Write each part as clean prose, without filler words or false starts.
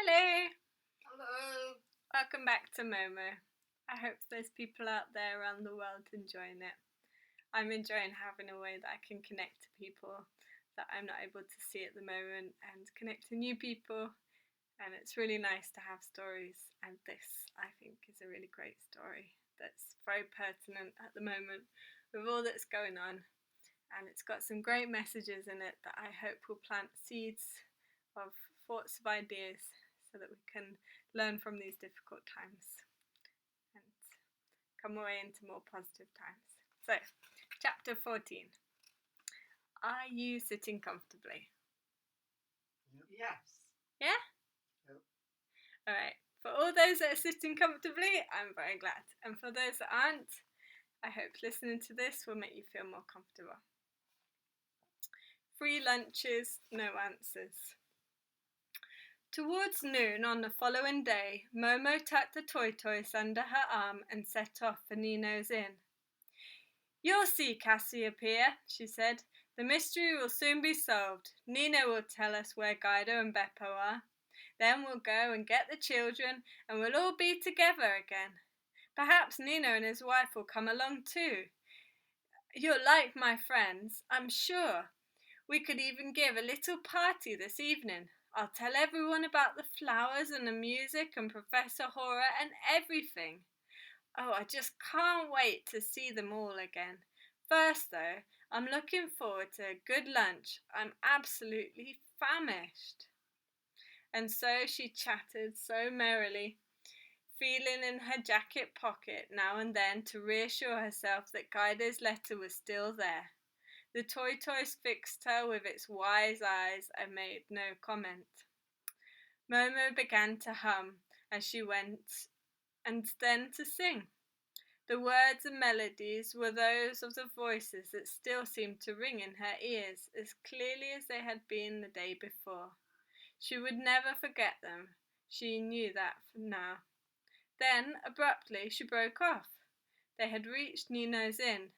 Hello! Hello. Welcome back to Momo. I hope there's people out there around the world enjoying it. I'm enjoying having a way that I can connect to people that I'm not able to see at the moment and connect to new people, and it's really nice to have stories, and this, I think, is a really great story that's very pertinent at the moment with all that's going on, and it's got some great messages in it that I hope will plant seeds of thoughts of ideas so that we can learn from these difficult times and come away into more positive times. So, chapter 14. Are you sitting comfortably? Yes. Yeah? Yep. Alright. For all those that are sitting comfortably, I'm very glad. And for those that aren't, I hope listening to this will make you feel more comfortable. Free lunches, no answers. Towards noon on the following day, Momo tucked the tortoise under her arm and set off for Nino's inn. "You'll see Cassiopeia," she said. "The mystery will soon be solved. Nino will tell us where Guido and Beppo are. Then we'll go and get the children, and we'll all be together again. Perhaps Nino and his wife will come along too. You'll like my friends, I'm sure. We could even give a little party this evening. I'll tell everyone about the flowers and the music and Professor Hora and everything. Oh, I just can't wait to see them all again. First, though, I'm looking forward to a good lunch. I'm absolutely famished." And so she chattered so merrily, feeling in her jacket pocket now and then to reassure herself that Guido's letter was still there. The tortoise fixed her with its wise eyes and made no comment. Momo began to hum as she went, and then to sing. The words and melodies were those of the voices that still seemed to ring in her ears as clearly as they had been the day before. She would never forget them. She knew that now. Then, abruptly, she broke off. They had reached Nino's inn,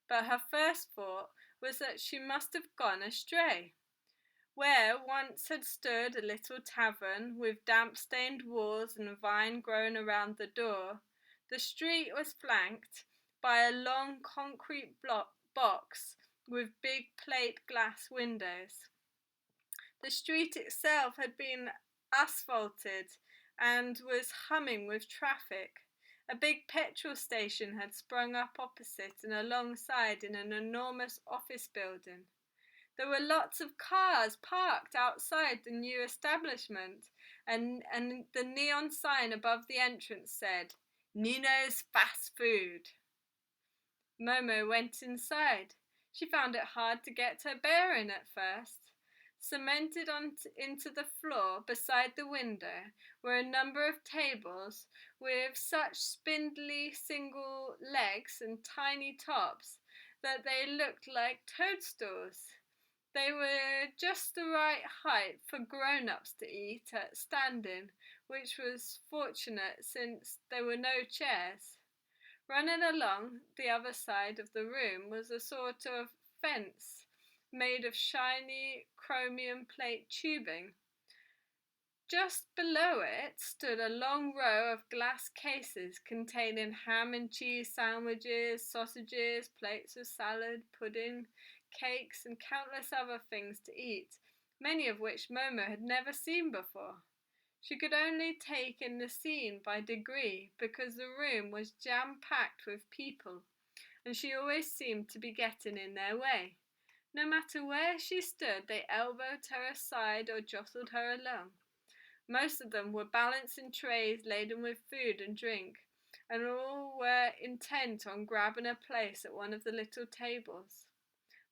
but her first thought was that she must have gone astray. Where once had stood a little tavern with damp-stained walls and vine growing around the door, the street was flanked by a long concrete box with big plate glass windows. The street itself had been asphalted and was humming with traffic. A big petrol station had sprung up opposite and alongside in an enormous office building. There were lots of cars parked outside the new establishment, and the neon sign above the entrance said, "Nino's Fast Food." Momo went inside. She found it hard to get her bearing at first. Cemented into the floor beside the window were a number of tables with such spindly single legs and tiny tops that they looked like toadstools. They were just the right height for grown-ups to eat at standing, which was fortunate since there were no chairs. Running along the other side of the room was a sort of fence made of shiny chromium plate tubing. Just below it stood a long row of glass cases containing ham and cheese sandwiches, sausages, plates of salad, pudding, cakes, and countless other things to eat, many of which Momo had never seen before. She could only take in the scene by degree because the room was jam-packed with people, and she always seemed to be getting in their way. No matter where she stood, they elbowed her aside or jostled her along. Most of them were balancing trays laden with food and drink, and all were intent on grabbing a place at one of the little tables.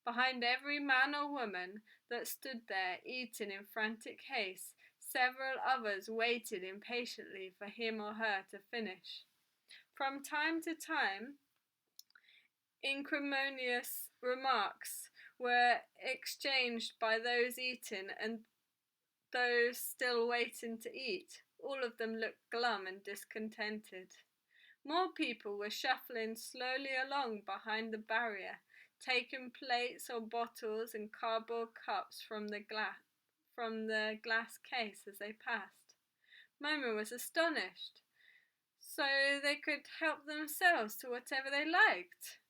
Behind every man or woman that stood there eating in frantic haste, several others waited impatiently for him or her to finish. From time to time, incrimonious remarks were exchanged by those eating and those still waiting to eat. All of them looked glum and discontented. More people were shuffling slowly along behind the barrier, taking plates or bottles and cardboard cups from the glass case as they passed. Momo was astonished. So they could help themselves to whatever they liked.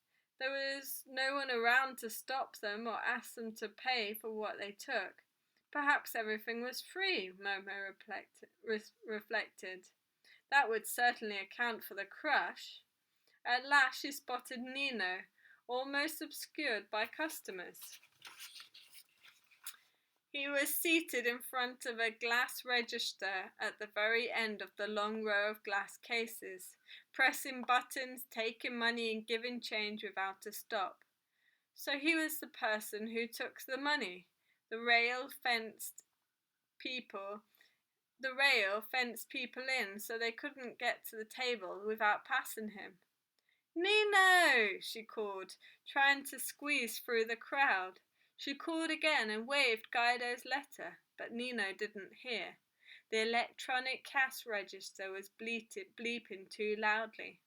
There was no one around to stop them or ask them to pay for what they took. Perhaps everything was free, Momo reflected. That would certainly account for the crush. At last she spotted Nino, almost obscured by customers. He was seated in front of a glass register at the very end of the long row of glass cases, pressing buttons, taking money and giving change without a stop. So he was the person who took the money. The rail fenced people in so they couldn't get to the table without passing him. "Nino!" she called, trying to squeeze through the crowd. She called again and waved Guido's letter, but Nino didn't hear. The electronic cash register was bleeping too loudly.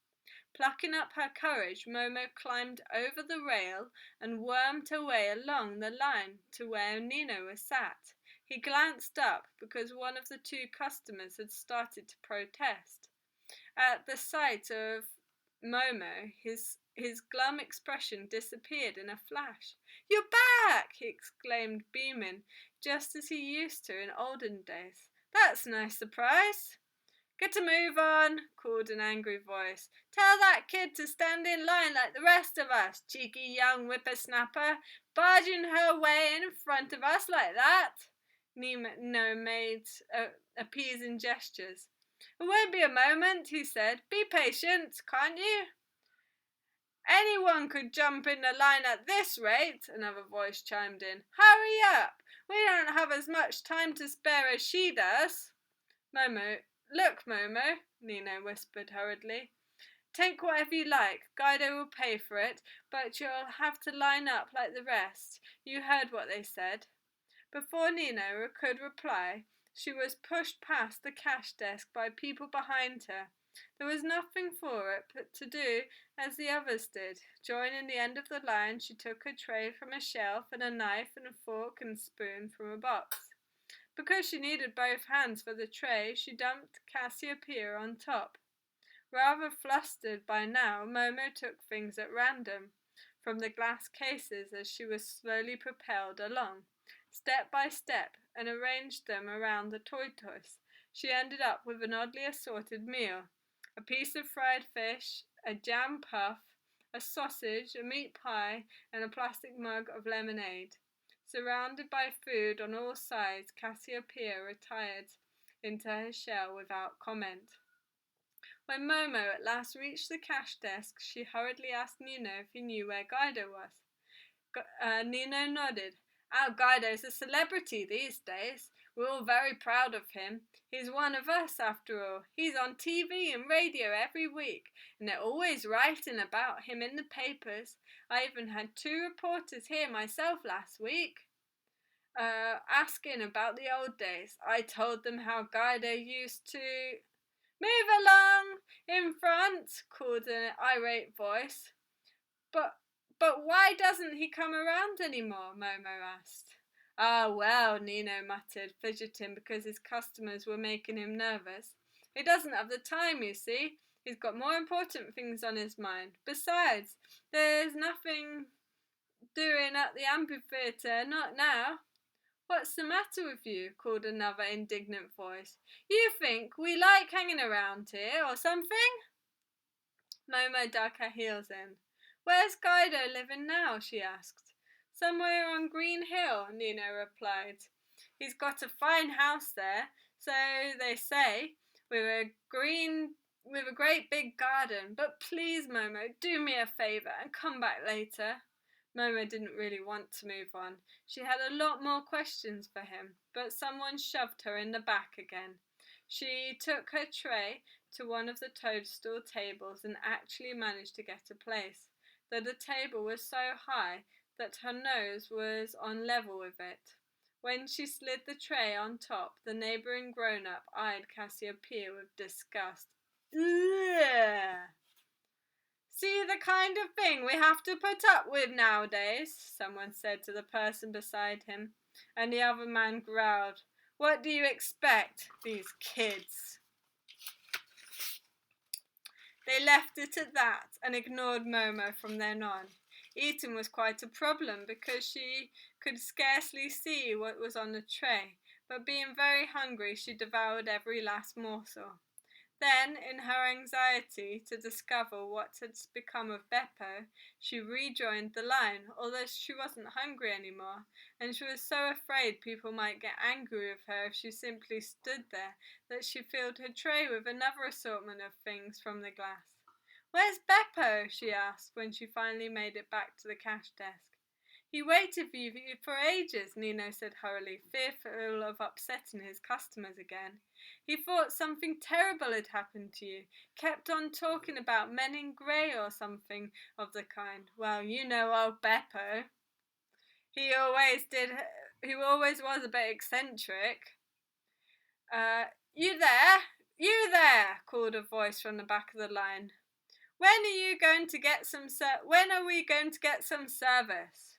Plucking up her courage, Momo climbed over the rail and wormed her way along the line to where Nino was sat. He glanced up because one of the two customers had started to protest. At the sight of Momo, his glum expression disappeared in a flash. "You're back!" he exclaimed, beaming, just as he used to in olden days. "That's no surprise." "Get a move on," called an angry voice. "Tell that kid to stand in line like the rest of us, cheeky young whippersnapper, barging her way in front of us like that." Nino made appeasing gestures. "It won't be a moment," he said. "Be patient, can't you?" "Anyone could jump in the line at this rate," another voice chimed in. "Hurry up! We don't have as much time to spare as she does." "Look, Momo," Nino whispered hurriedly. "Take whatever you like. Guido will pay for it, but you'll have to line up like the rest. You heard what they said." Before Nino could reply, she was pushed past the cash desk by people behind her. There was nothing for it but to do as the others did. Joining the end of the line, she took her tray from a shelf and a knife and a fork and spoon from a box. Because she needed both hands for the tray, she dumped Cassiopeia on top. Rather flustered by now, Momo took things at random from the glass cases as she was slowly propelled along, step by step, and arranged them around the tortoise. She ended up with an oddly assorted meal: a piece of fried fish, a jam puff, a sausage, a meat pie, and a plastic mug of lemonade. Surrounded by food on all sides, Cassiopeia retired into her shell without comment. When Momo at last reached the cash desk, she hurriedly asked Nino if he knew where Guido was. Nino nodded. "Our Guido's a celebrity these days. We're all very proud of him. He's one of us, after all. He's on TV and radio every week, and they're always writing about him in the papers. I even had 2 reporters here myself last week, asking about the old days. I told them how Guido used to—" "Move along in front," called an irate voice. But why doesn't he come around anymore?" Momo asked. "Ah, well," Nino muttered, fidgeting because his customers were making him nervous. "He doesn't have the time, you see. He's got more important things on his mind. Besides, there's nothing doing at the amphitheatre, not now." "What's the matter with you?" called another indignant voice. "You think we like hanging around here, or something?" Momo dug her heels in. "Where's Guido living now?" she asked. "Somewhere on Green Hill," Nino replied. "He's got a fine house there, so they say, with a great big garden. But please, Momo, do me a favour and come back later." Momo didn't really want to move on. She had a lot more questions for him, but someone shoved her in the back again. She took her tray to one of the toadstool tables and actually managed to get a place, though the table was so high that her nose was on level with it. When she slid the tray on top, the neighbouring grown-up eyed Cassiopeia with disgust. "Ugh! See the kind of thing we have to put up with nowadays," someone said to the person beside him, and the other man growled. What do you expect, these kids? They left it at that and ignored Momo from then on. Eating was quite a problem because she could scarcely see what was on the tray, but being very hungry, she devoured every last morsel. Then, in her anxiety to discover what had become of Beppo, she rejoined the line, although she wasn't hungry anymore, and she was so afraid people might get angry with her if she simply stood there that she filled her tray with another assortment of things from the glass. "Where's Beppo?" she asked when she finally made it back to the cash desk. "He waited for you for ages," Nino said hurriedly, fearful of upsetting his customers again. "He thought something terrible had happened to you. Kept on talking about men in grey or something of the kind. Well, you know old Beppo. He always was a bit eccentric." You there? You there?" called a voice from the back of the line. When are we going to get some service?"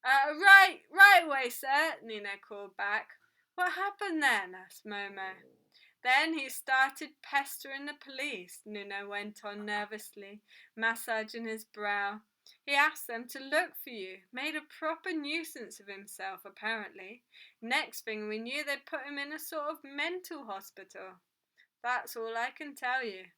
Right away, sir," Nino called back. "What happened then?" asked Momo. "Then he started pestering the police," Nino went on nervously, massaging his brow. "He asked them to look for you, made a proper nuisance of himself, apparently. Next thing we knew, they'd put him in a sort of mental hospital. That's all I can tell you."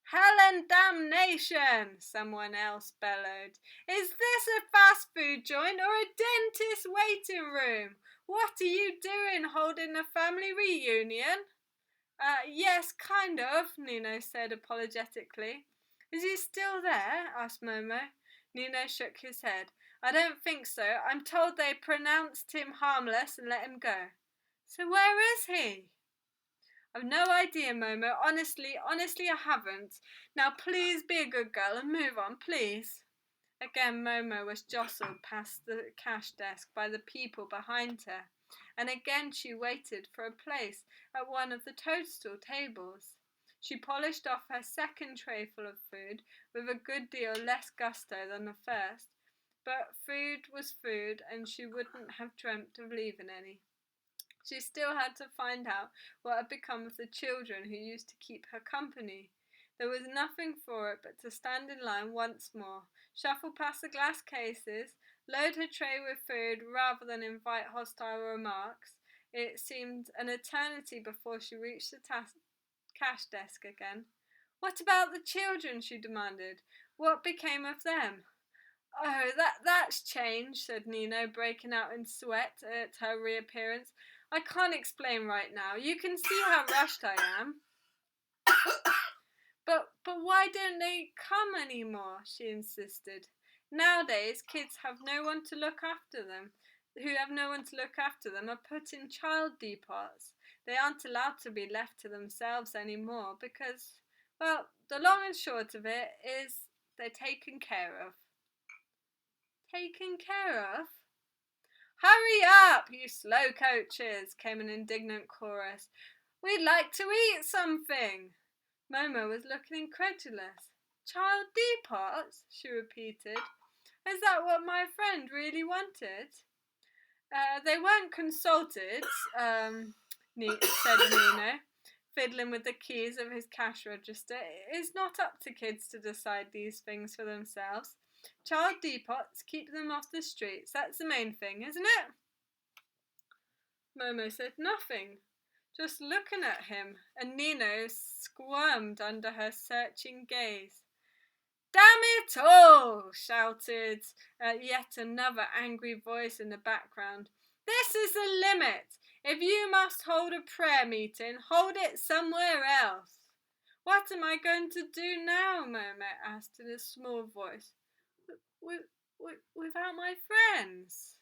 "Hell and damnation!" someone else bellowed. "Is this a fast food joint or a dentist waiting room? What are you doing, holding a family reunion?" Yes, kind of," Nino said apologetically. "Is he still there?" asked Momo. Nino shook his head. "I don't think so. I'm told they pronounced him harmless and let him go." "So where is he?" "I've no idea, Momo. Honestly, I haven't. Now please be a good girl and move on, please." Again Momo was jostled past the cash desk by the people behind her, and again she waited for a place at one of the toadstool tables. She polished off her second trayful of food with a good deal less gusto than the first, but food was food, and she wouldn't have dreamt of leaving any. She still had to find out what had become of the children who used to keep her company. There was nothing for it but to stand in line once more, shuffle past the glass cases, load her tray with food rather than invite hostile remarks. It seemed an eternity before she reached the cash desk again. "What about the children?" she demanded. "What became of them?" "Oh, that's changed," said Nino, breaking out in sweat at her reappearance. "I can't explain right now. You can see how rushed I am." But why don't they come anymore?" she insisted. "Nowadays, kids have no one to look after them. Who have no one to look after them are put in child depots. They aren't allowed to be left to themselves anymore because, well, the long and short of it is they're taken care of." "Taken care of?" "Hurry up, you slow coaches," came an indignant chorus. "We'd like to eat something." Momo was looking incredulous. "Child depots?" she repeated. "Is that what my friend really wanted?" They weren't consulted," said Nino, fiddling with the keys of his cash register. "It's not up to kids to decide these things for themselves. Child depots keep them off the streets. That's the main thing, isn't it?" Momo said nothing, just looking at him, and Nino squirmed under her searching gaze. "Damn it all!" shouted yet another angry voice in the background. "This is the limit. If you must hold a prayer meeting, hold it somewhere else." "What am I going to do now?" Momo asked in a small voice. Without my friends?"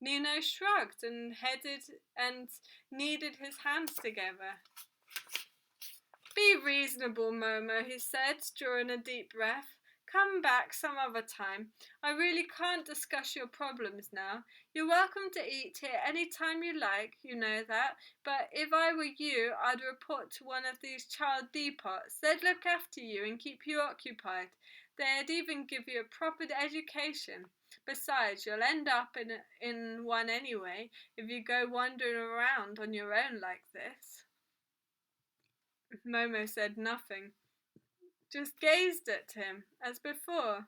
Nino shrugged and kneaded his hands together. "Be reasonable, Momo," he said, drawing a deep breath. Come back some other time. I really can't discuss your problems now. You're welcome to eat here any time you like, you know that. But if I were you, I'd report to one of these child depots. They'd look after you and keep you occupied. They'd even give you a proper education. Besides, you'll end up in one anyway if you go wandering around on your own like this." Momo said nothing, just gazed at him as before.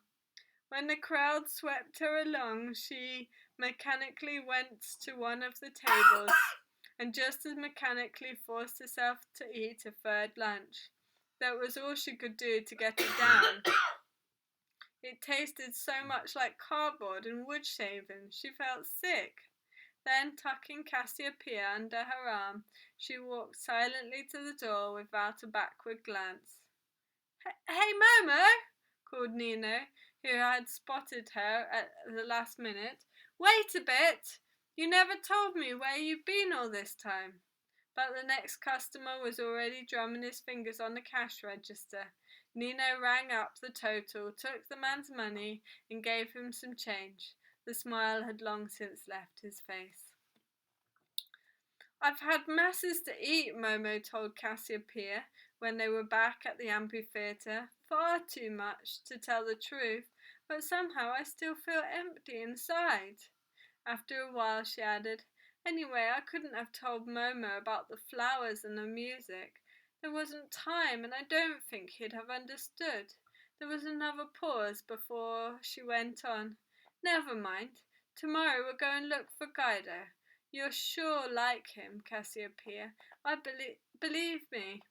When the crowd swept her along, she mechanically went to one of the tables and just as mechanically forced herself to eat a third lunch. That was all she could do to get it down. It tasted so much like cardboard and wood shavings, she felt sick. Then, tucking Cassiopeia under her arm, she walked silently to the door without a backward glance. "Hey, Momo!" called Nino, who had spotted her at the last minute. "Wait a bit! You never told me where you've been all this time." But the next customer was already drumming his fingers on the cash register. Nino rang up the total, took the man's money, and gave him some change. The smile had long since left his face. "I've had masses to eat," Momo told Cassiopeia when they were back at the amphitheatre. "Far too much, to tell the truth, but somehow I still feel empty inside." After a while she added, "Anyway, I couldn't have told Momo about the flowers and the music. There wasn't time, and I don't think he'd have understood." There was another pause before she went on. "Never mind. Tomorrow we'll go and look for Guido. You'll sure like him, Cassiopeia. I believe me."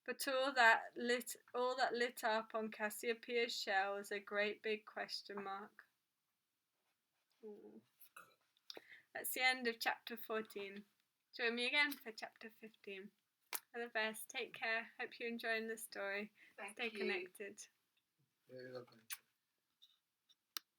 But all that lit up on Cassiopeia's shell was a great big question mark. Ooh. That's the end of chapter 14. Join me again for chapter 15. All the best. Take care. Hope you're enjoying the story. Stay connected. Very welcome.